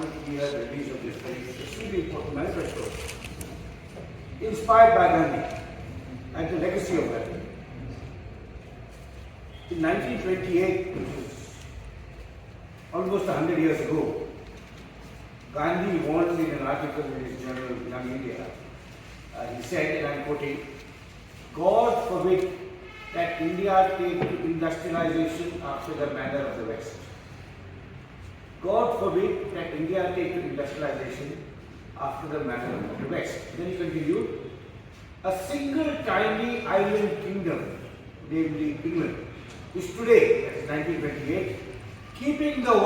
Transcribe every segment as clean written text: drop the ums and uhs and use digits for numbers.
100-year release of this very extremely important manifesto, inspired by Gandhi and the legacy of Gandhi. In 1928, which is almost 100 years ago, Gandhi warned in an article in his journal Young India. He said, and I'm quoting, "God forbid that India take to industrialization after the manner of the West." God forbid that India take to industrialization after the manner of the West. Then he continued, "A single tiny island kingdom, namely England, is today, that is 1928, keeping the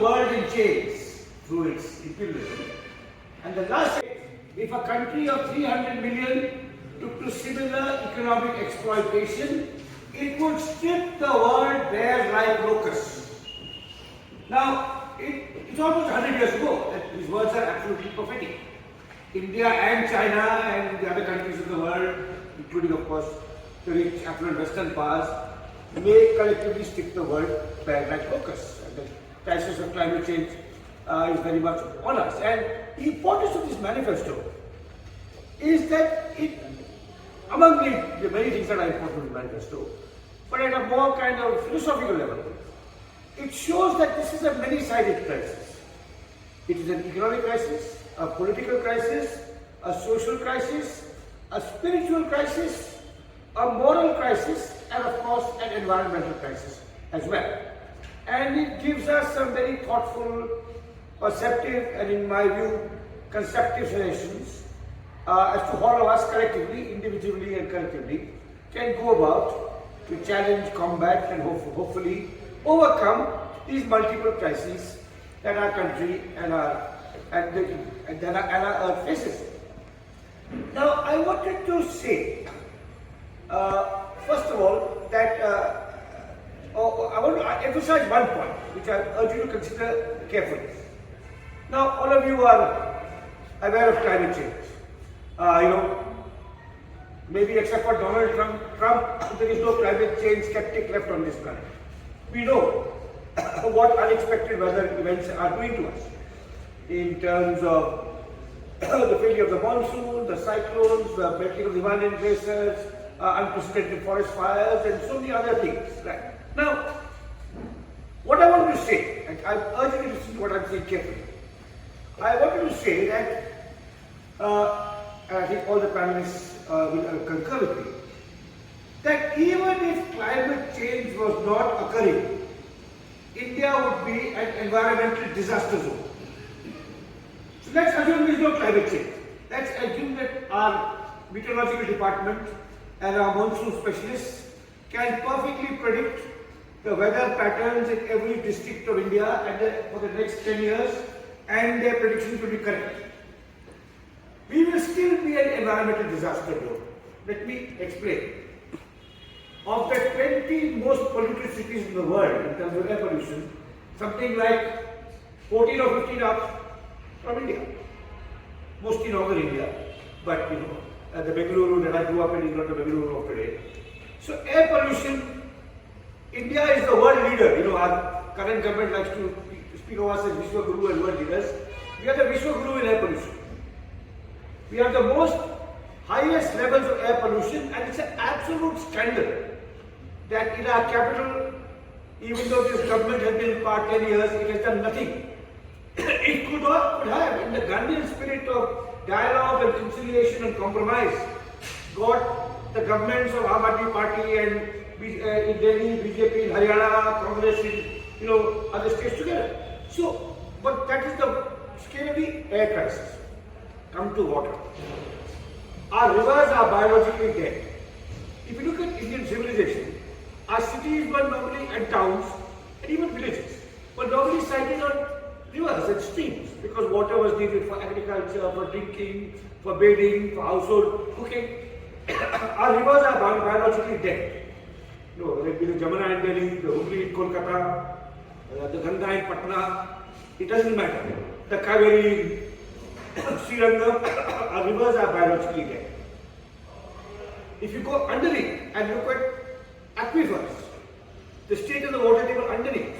world in chains through its imperialism. And the last, if a country of 300 million took to similar economic exploitation, it would strip the world bare like locusts." Now, it's almost 100 years ago that these words are absolutely prophetic. India and China and the other countries of the world, including of course the rich affluent Western powers, may collectively strip the world bare like locusts. And the crisis of climate change is very much on us. And the importance of this manifesto is that it, among the many things that are important in the manifesto, but at a more kind of philosophical level, it shows that this is a many-sided crisis. It is an economic crisis, a political crisis, a social crisis, a spiritual crisis, a moral crisis, and of course an environmental crisis as well. And it gives us some very thoughtful, perceptive, and in my view, constructive suggestions as to how all of us collectively, individually and collectively, can go about to challenge, combat, and hopefully overcome these multiple crises that our country and our earth faces. Now, I wanted to say, first of all, that I want to emphasize one point, which I urge you to consider carefully. Now, all of you are aware of climate change. Maybe except for Donald Trump, there is no climate change skeptic left on this planet. We know what unexpected weather events are doing to us in terms of the failure of the monsoon, the cyclones, the melting of the Himalayan glaciers, unprecedented forest fires, and so many other things. Right. Now, what I want to say, and I urge you to listen to what I'm saying carefully. I wanted to say that, and I think all the panelists will concur with me, that even if climate change was not occurring, India would be an environmental disaster zone. So let's assume there is no climate change. Let's assume that our meteorological department and our monsoon specialists can perfectly predict the weather patterns in every district of India for the next 10 years, and their predictions will be correct. We will still be an environmental disaster zone. Let me explain. Of the 20 most polluted cities in the world in terms of air pollution, something like 14 or 15 are from India, mostly northern India, but the Bengaluru that I grew up in is not the Bengaluru of today. So air pollution, India is the world leader. Our current government likes to speak of us as Vishwa Guru and world leaders. We are the Vishwa Guru in air pollution. We have the most highest levels of air pollution, and it's an absolute scandal that in our capital, even though this government has been in power 10 years, it has done nothing. It could have, in the Gandhian spirit of dialogue and conciliation and compromise, got the governments of Aam Aadmi Party and in Delhi, BJP in Haryana, Congress in other states together. So, but that is the scale of the air crisis. Come to water. Our rivers are biologically dead. If you look at Indian civilization, our cities were normally, and towns, and even villages, were normally sited on rivers and streams because water was needed for agriculture, for drinking, for bathing, for household cooking. Our rivers are biologically dead. Whether it be the Jamuna in Delhi, the Hooghly in Kolkata, the Ganga in Patna, it doesn't matter. The Kaveri, Srirangam, our rivers are biologically dead. If you go underneath and look at aquifers, the state of the water table underneath,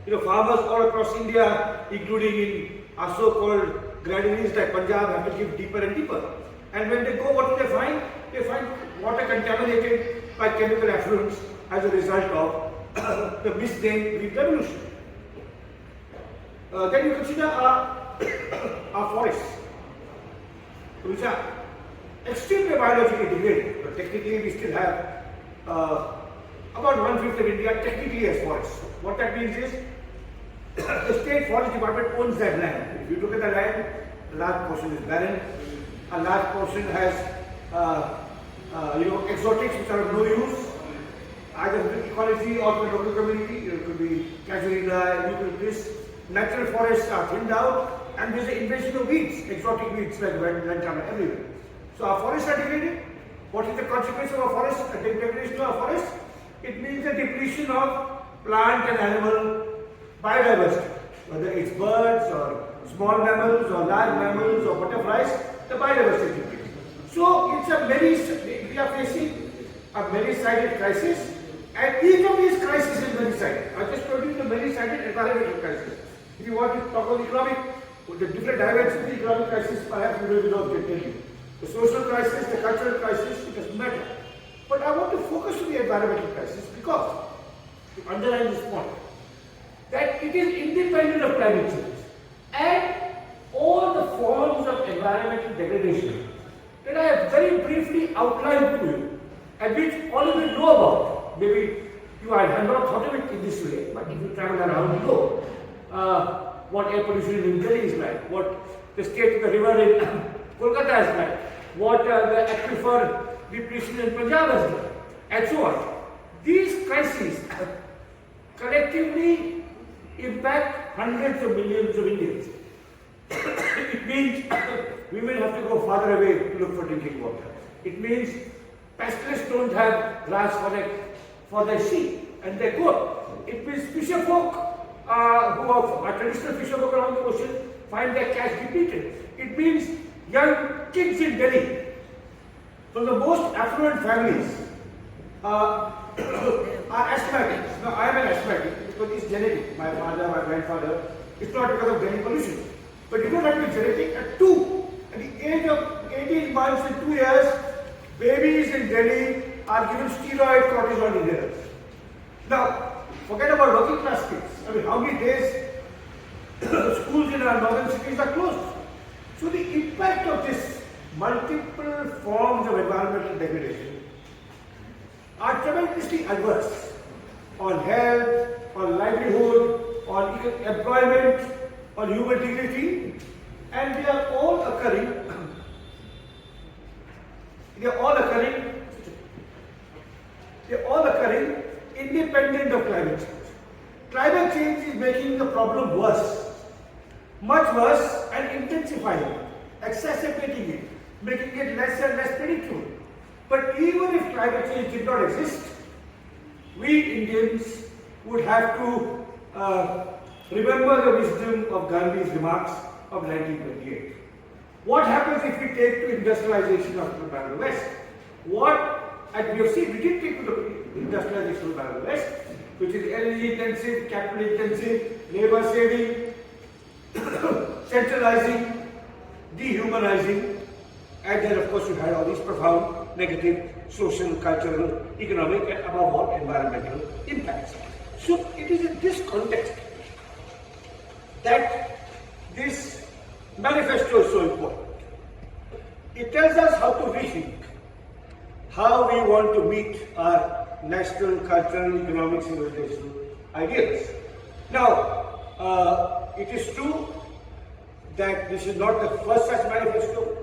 Farmers all across India, including in our so-called granaries like Punjab, have to give deeper and deeper. And when they go, what do they find? They find water contaminated by chemical effluents as a result of the misnamed Green Revolution. Then you consider our forests, which are extremely biologically degraded. But technically, we still have about 1/5 of India technically as forests. What that means is the state forest department owns that land. If you look at the land, a large portion is barren. A large portion has exotics which are of no use, either to the ecology or to the local community. It could be casuarina, eucalyptus. Natural forests are thinned out, and there's an invasion of weeds, exotic weeds like lantana everywhere. So our forests are degraded. What is the consequence of our forests? A degradation of our forests? It means the depletion of plant and animal biodiversity, whether it's birds or small mammals or large mammals or butterflies, the biodiversity depletion. So we are facing a many-sided crisis, and each of these crises is many-sided. I just told you the many-sided environmental crisis. If you want to talk about economic, the different dimensions of the economic crisis, perhaps we will not get into. The social crisis, the cultural crisis, it doesn't matter. But I want to focus on the environmental crisis because, to underline this point, that it is independent of climate change and all the forms of environmental degradation that I have very briefly outlined to you and which all of you know about. Maybe you have not thought of it in this way, but if you travel around, you know what air pollution in Delhi is like, what the state of the river in Kolkata is like, what the aquifer depletion in Punjab is like, and so on. These crises collectively impact hundreds of millions of Indians. It means women have to go farther away to look for drinking water. It means pastoralists don't have grass for their sheep and their goat. It means fisher folk who are traditional fisher folk around the ocean find their cash depleted. It means young kids in Delhi from the most affluent families are asthmatics. Now I am an asthmatic because it's genetic. My father, my grandfather, it's not because of Delhi pollution. But you don't have to be genetic at 2. At the age of 18 months and 2 years, babies in Delhi are given steroid cortisone inhalers. Now, forget about working class kids. I mean, how many days schools in our northern cities are closed? So the impact of this multiple forms of environmental degradation are tremendously adverse on health, on livelihood, on employment, on human dignity, and they are all occurring independent of climate change. Climate change is making the problem worse, much worse, and intensifying it, exacerbating it, making it less and less predictable. But even if climate change did not exist, we Indians would have to remember the wisdom of Gandhi's remarks of 1928. What happens if we take to industrialization of the Bangladesh West? And we have seen, we did take to the industrialization of the Bangladesh West, which is energy intensive, capital intensive, labor saving, centralizing, dehumanizing, and then of course you had all these profound negative social, cultural, economic, and above all environmental impacts. So it is in this context that this manifesto is so important. It tells us how to rethink, how we want to meet our national, cultural, economic, civilizational ideals. Now, it is true that this is not the first such manifesto.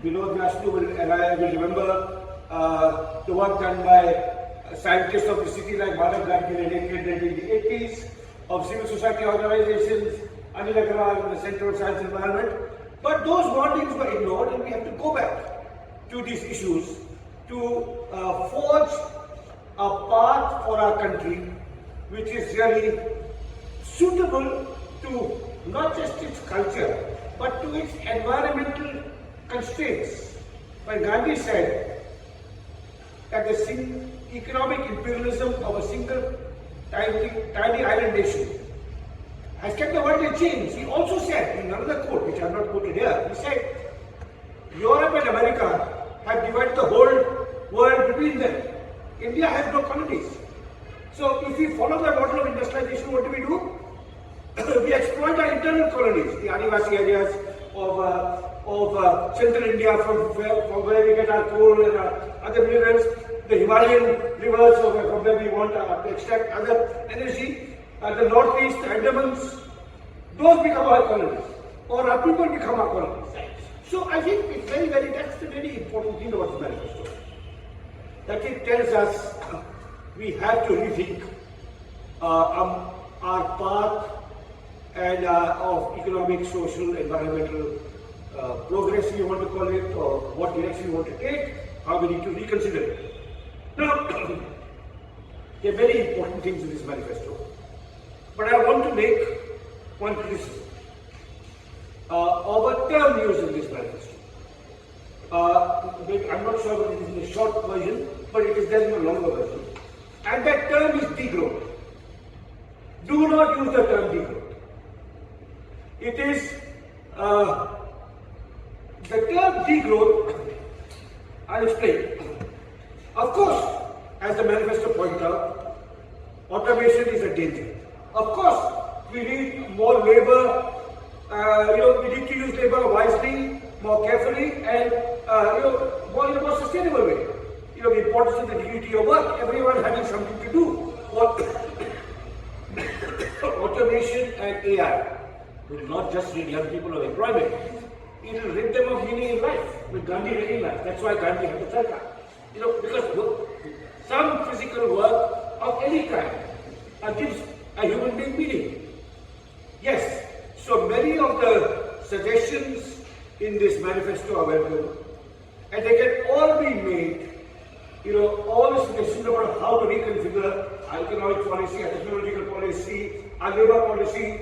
Vinod Vyasnu and I will remember the work done by scientists of the city like Madhav Gandhian in the 80s, of civil society organizations, Anil Agarwal in the Center of Science and Environment. But those warnings were ignored, and we have to go back to these issues to forge a path for our country which is really suitable to not just its culture, but to its environmental constraints. When Gandhi said that the economic imperialism of a single tiny island nation has kept the world in chains. He also said, in another quote, which I have not quoted here, he said, Europe and America have divided the whole world between them. India has no colonies. So if we follow the model of industrialization, what do? We exploit our internal colonies, the Adivasi areas of central India, from where we get our coal and other minerals, the Himalayan rivers from where we want to extract other energy, the northeast, the Andamans, those become our colonies, or our people become our colonies. So I think it's that's the very important thing about the manifesto, that it tells us we have to rethink our path and of economic, social, environmental progress, you want to call it, or what direction you want to take, how we need to reconsider it. Now, there are very important things in this manifesto, but I want to make one criticism of a term used in this manifesto. I'm not sure whether it is in the short version, but it is there in the longer version. And that term is degrowth. Do not use the term degrowth. It is the term degrowth. I'll explain. Of course, as the manifesto points out, automation is a danger. Of course, we need more labor. We need to use labor wisely, more carefully, and more in a more sustainable way. The importance of the dignity of work, everyone having something to do. Automation and AI will not just rid young people of employment, it will rid them of meaning in life, with Gandhi in life. That's why Gandhi had the charkha. Because some physical work of any kind gives a human being meaning. Yes, so many of the suggestions in this manifesto are welcome, and they can all be made. All the suggestions about how to reconfigure our economic policy, our technological policy, our labor policy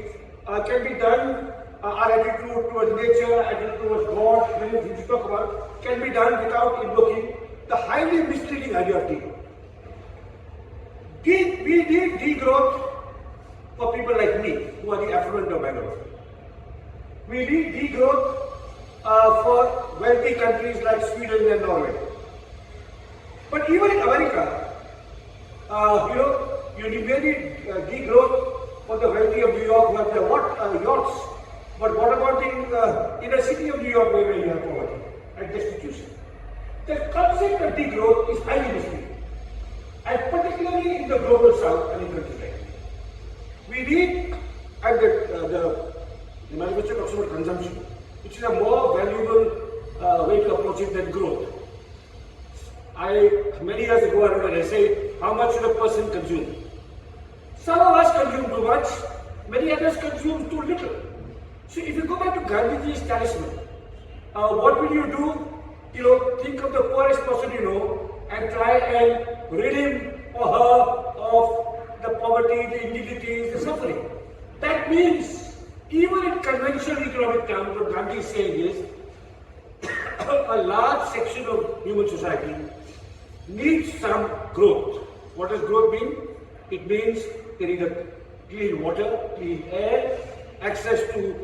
can be done. Our attitude towards nature, attitude towards God, many things we talk about, can be done without invoking the highly misleading idea of degrowth. We need degrowth for people like me, who are the affluent of minority. We need degrowth for wealthy countries like Sweden and Norway. But even in America, you need degrowth for the wealthy of New York who have their yachts. But what about the inner city of New York where you have poverty and destitution? The concept of degrowth is highly misleading, and particularly in the global south and in countries like India. We need, and the manifesto talks about consumption, which is a more valuable way to approach it than growth. Many years ago, I wrote an essay, how much should a person consume? Some of us consume too much, many others consume too little. So if you go back to Gandhiji's talisman, what will you do? Think of the poorest person you know and try and rid him or her of the poverty, the indignities, the suffering. That means, even in conventional economic terms, what Gandhi is saying is, a large section of human society needs some growth. What does growth mean? It means they need a clean water, clean air, access to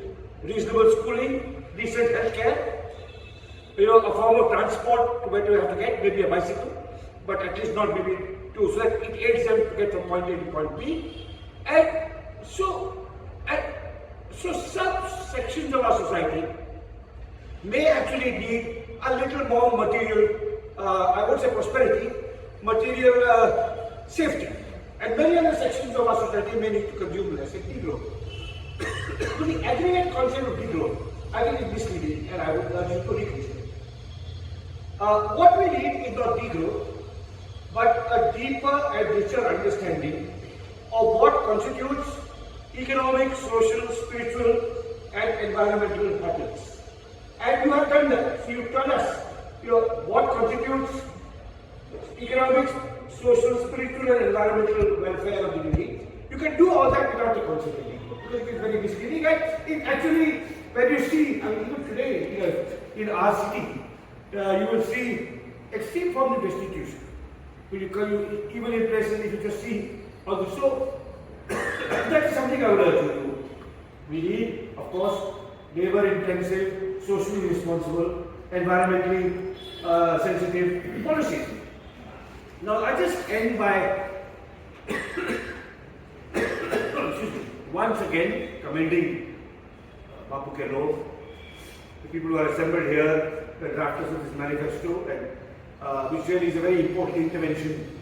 reasonable schooling, decent health care, a form of transport to where they have to get, maybe a bicycle, but at least not maybe two, so that it aids them to get from point A to point B. And so some sections of our society may actually need a little more material, I won't say prosperity, material safety. And many other sections of our society may need to consume less and degrowth. So the aggregate concept of degrowth, I think, is misleading, and I would urge you to reconsider. What we need is not degrowth, but a deeper and richer understanding of what constitutes economic, social, spiritual, and environmental patterns. And you have done that. So you tell us, what constitutes economic, social, spiritual, and environmental welfare of the humanity. You can do all that without the concept of degrowth, because it is very misleading. And it actually, when you see, even today in our city, you will see extreme forms of destitution. Even in places, if you just see, also, that is something I would urge you to We need, of course, labor-intensive, socially responsible, environmentally sensitive policies. Now, I just end by once again commending Baapu ke log, the people who are assembled here, the drafters of this manifesto, and which really is a very important intervention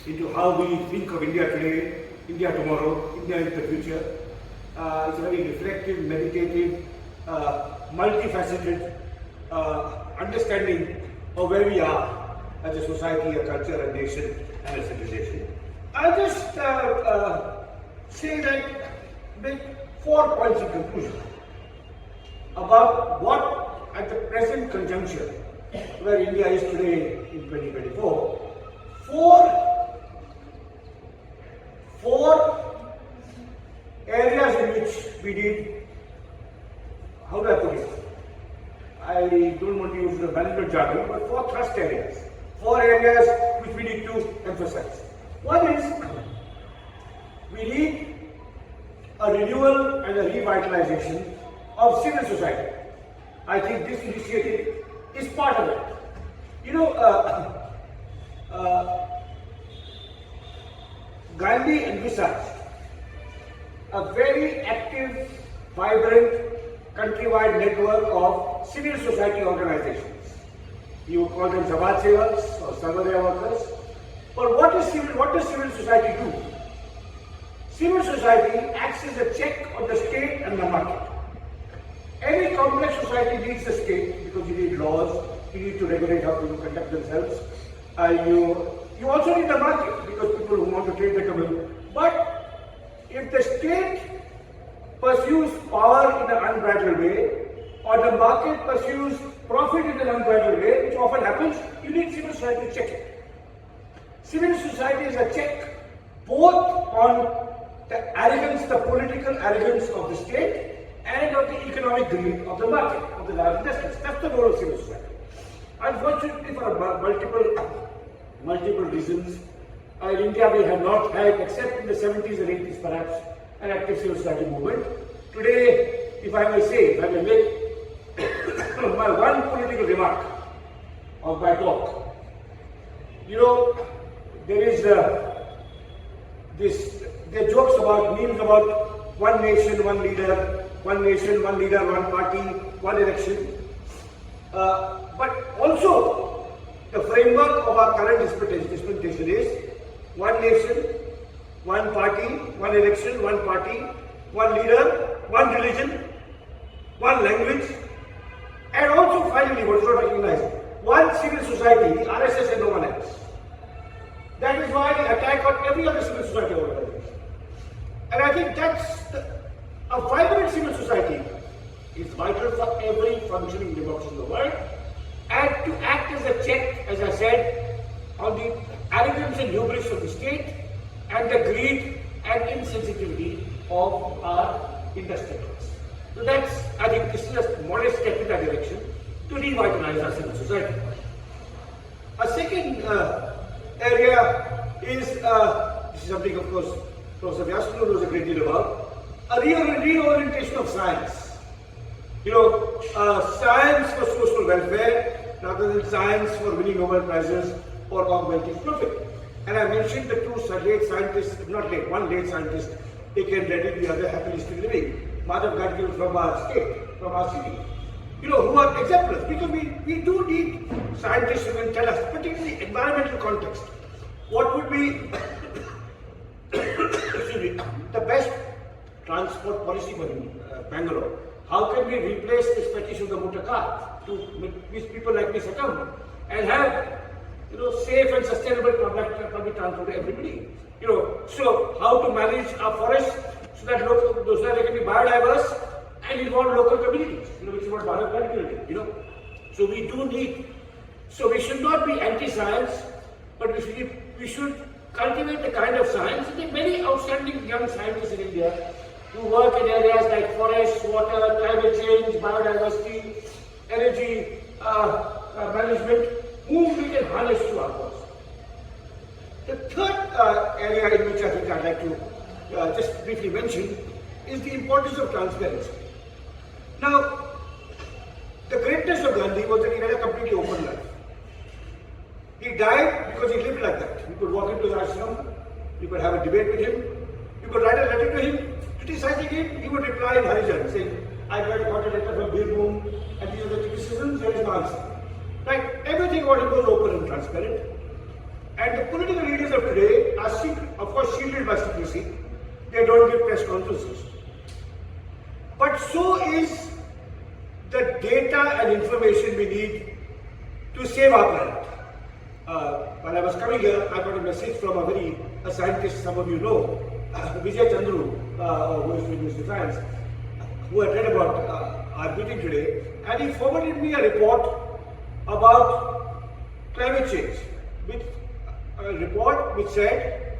into how we think of India today, India tomorrow, India in the future. It's a very reflective, meditative, multifaceted understanding of where we are as a society, a culture, a nation, and a civilization. I'll just say that, make 4 points in conclusion about what, at the present conjuncture, where India is today in 2024, four areas in which we need, how do I put it? I don't want to use the management jargon, but 4 thrust areas. 4 areas which we need to emphasize. One is, we need a renewal and a revitalization of civil society. I think this initiative is part of it. You know, Gandhi envisaged a very active, vibrant, countrywide network of civil society organizations. You call them Samaj Sevaks or Sarvodaya workers. But what does civil society do? Civil society acts as a check on the state and the market. Any complex society needs the state because you need laws, you need to regulate how people conduct themselves. You also need the market because people who want to trade they come in. But if the state pursues power in an unbridled way, or the market pursues profit in an unbridled way, which often happens, you need civil society to check it. Civil society is a check both on the arrogance, the political arrogance of the state, and of the economic greed of the market, of the large investors. That's the role of civil society. Unfortunately, for multiple reasons, in India we have not had, except in the 70s and 80s perhaps, an active civil society movement. Today, if I may make my one political remark of my talk. You know, there is there are jokes about, memes about one nation, one leader, one nation, one leader, one party, one election. But also, the framework of our current dispensation is one nation, one party, one election, one party, one leader, one religion, one language, and also finally, what is not recognized, one civil society, the RSS and no one else. That is why the attack on every other civil society organization. And I think a vibrant civil society is vital for every functioning democracy in the world, and to act as a check, as I said, on the arrogance and hubris of the state and the greed and insensitivity of our industrial class. So I think this is a modest step in that direction to revitalize our civil society. A second area is, this is something of course Professor Vyas knows a great deal about, a reorientation of science. You know, science for social welfare rather than science for winning Nobel Prizes or augmenting profit. And I mentioned the two late scientists, one late scientist, A.K. Reddy, the other happily still living, Madhav Gandhian from our state, from our city. You know, who are exemplars, because we do need scientists who can tell us, particularly in the environmental context, what would be the best transport policy for Bangalore. How can we replace this fetish of the motor car to make people like me succumb and have, you know, safe and sustainable public transport for everybody. You know, so how to manage our forests so that they can be biodiverse and involve local communities, you know, which is what Bharat Gandhian did, you know. So we do need, so we should not be anti-science, but we should cultivate the kind of science. There are many outstanding young scientists in India who work in areas like forests, water, climate change, biodiversity, energy management, whom we can harness to our cause. The third area in which I think I'd like to just briefly mention is the importance of transparency. Now, the greatness of Gandhi was that he had a completely open life. He died because he lived like that. You could walk into the ashram, you could have a debate with him, you could write a letter to him, criticizing him, he would reply in Harijan saying, I got a letter from Baapu and these are the criticisms, here is my answer. Right? Everything about him was open and transparent. And the political leaders of today are, of course, shielded by secrecy. They don't give press conferences. But so is the data and information we need to save our planet. While I was coming here, I got a message from a scientist some of you know, Vijay Chandru, who is with Mr. Science, who had read about our meeting today, and he forwarded me a report about climate change, a report which said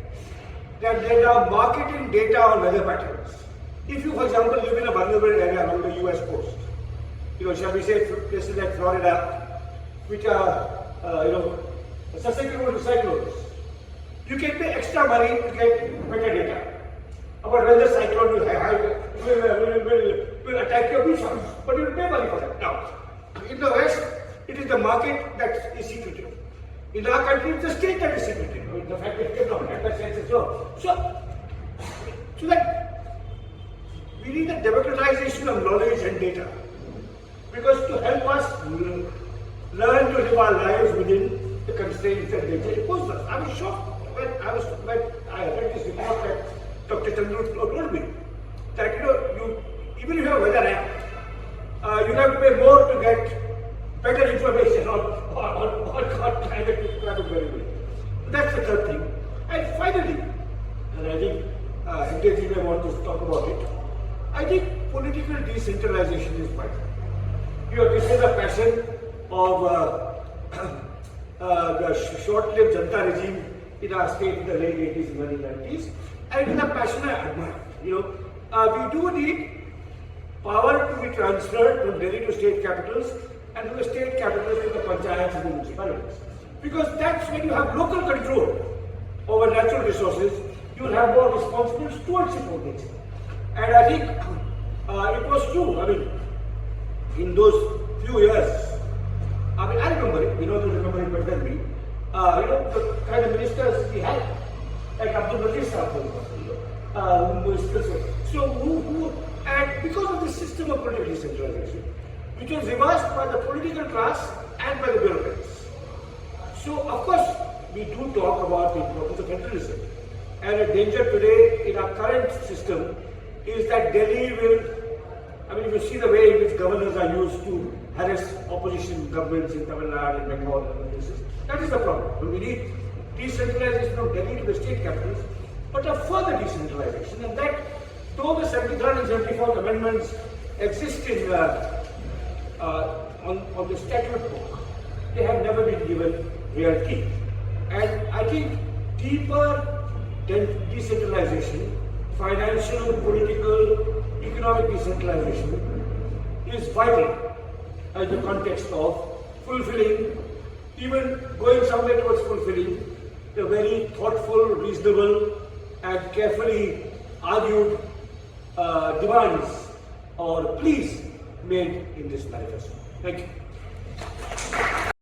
that there are marketing data on weather patterns. If you, for example, live in a vulnerable area along the US coast, shall we say places like Florida, which are, susceptible to cyclones, you can pay extra money to get better data about when the cyclone will attack your beach house, but you will pay money for that. Now, in the West, it is the market that is secretive. In our country, it's the state that is secretive. The fact that it cannot have that sense is so. So that we need a democratization of knowledge and data, because to help us learn to live our lives within the constraints that nature imposed us. I was shocked when I read this report that Dr. Chandru told me that even if you have a weather app, you have to pay more to get better information on climate variability. That's the third thing. And finally, and I think Gandhian may want to talk about it, I think political decentralization is vital. This is a passion of the short-lived Janta regime in our state in the late 80s and early 90s, and it is a passion I admire. We do need power to be transferred from Delhi to state capitals and from the state capitals to the panchayats and the municipalities. Because that's when you have local control over natural resources, you will have more responsible stewardship of nature. And I think it was true. In those few years, I remember it, you remember it better than me. The kind of ministers we had, like Abdul Latif Sahab, who is still so. And because of the system of political decentralization, which was reversed by the political class and by the bureaucrats. So, of course, we do talk about the importance of federalism. And a danger today in our current system is that Delhi will, if you see the way in which governors are used to harass opposition governments in Tamil Nadu and Bengal and other places, that is the problem. We need decentralization from Delhi to the state capitals, but a further decentralization, and that though the 73rd and 74th amendments exist in on the statute book, they have never been given real teeth. And I think deeper decentralization, financial, political, economic decentralization is vital in the context of fulfilling, even going somewhere towards fulfilling the very thoughtful, reasonable and carefully argued demands or pleas made in this manifesto. Thank you.